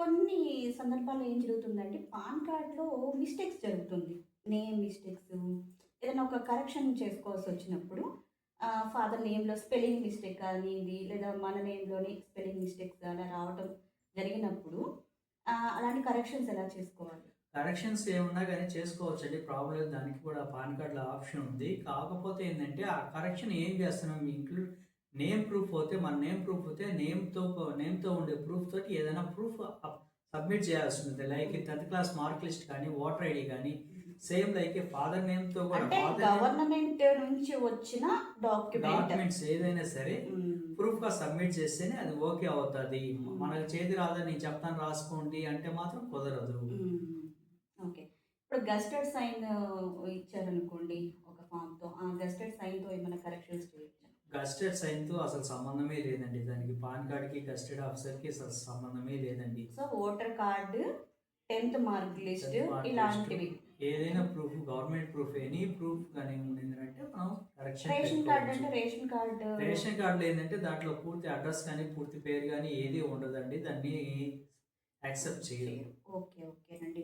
కొన్ని సందర్భాల్లో ఏం జరుగుతుందంటే, పాన్ కార్డ్‌లో మిస్టేక్స్ జరుగుతుంది. నేమ్ మిస్టేక్సు, ఏదైనా ఒక కరెక్షన్ చేసుకోవాల్సొచ్చినప్పుడు ఫాదర్ నేమ్‌లో స్పెల్లింగ్ మిస్టేక్ కానియండి, లేదా మన నేమ్‌లోని స్పెల్లింగ్ మిస్టేక్స్ అలా రావటం జరిగినప్పుడు అలాంటి కరెక్షన్స్ ఎలా చేసుకోవాలి? కరెక్షన్స్ ఏమున్నా గాని చేసుకోవచ్చండి. ప్రాబ్లమ్ లేదు. దానికి కూడా పాన్ కార్డ్‌లో ఆప్షన్ ఉంది. కాకపోతే ఏందంటే, ఆ కరెక్షన్ ఏం చేస్తున్నాం ఇంక్లూడ్ నేమ్ ప్రూఫ్ పోతే మన నేమ్ ప్రూఫ్ పోతే నేమ్‌తో ఉండే ప్రూఫ్ తోటి ఏదైనా ప్రూఫ్ సబ్మిట్ చేయాల్సుంది. Like okay. 10థ్ క్లాస్ మార్క్ లిస్ట్ కానీ, ఓటర్ ఐడీ గానీ, హుహు. సేమ్ లైక్ ఫాదర్ నేమ్‌తో కూడా అంటే ఫాదర్ నేమ్ గవర్నమెంట్ నుంచి వచ్చిన డాక్యుమెంట్. డాక్యుమెంట్స్ ఏదైనా సరే హ్మ్. ప్రూఫ్‌గా సబ్మిట్ చేస్తేనే అది ఓకే అవుతది. హ్మ్. మనకు చేతి రాదని నేను చెప్తాను రాసుకోండి అంటే మాత్రం కుదరదు. హ్మ్. ఓకే. ఇప్పుడు గెస్టెడ్ సైన్ ఇచ్చారనుకోండి ఒక ఫార్మ్‌తో. ఆ గెస్టెడ్ సైన్‌తో ఏమైనా కరెక్షన్స్ చేయొచ్చా? గస్టెడ్ సైన్‌తో అసలు సంబంధమే లేదండి. దానికి పాన్ కార్డ్‌కి, గస్టెడ్ ఆఫీసర్‌కి అసలు సంబంధమే లేదండి. సో, ఓటర్ కార్డ్, 10థ్ మార్క్ లిస్ట్ 10థ్ మార్క్ లిస్టు ఇలాంటివి. ఏదైనా proof government proof any proof గాని ఉండిందంటే మనం కరెక్షన్ రేషన్ కార్డ్ పెట్టుకోవచ్చు. అంటే రేషన్ కార్డ్. రేషన్ కార్డ్‌లో ఏందంటే దాంట్లో పూర్తి అడ్రెస్ గాని, పూర్తి పేరు గాని ఏది ఉండదండి. దాన్ని యాక్సెప్ట్ చేయరు. చేయరు. ఓకే. ఓకేనండి.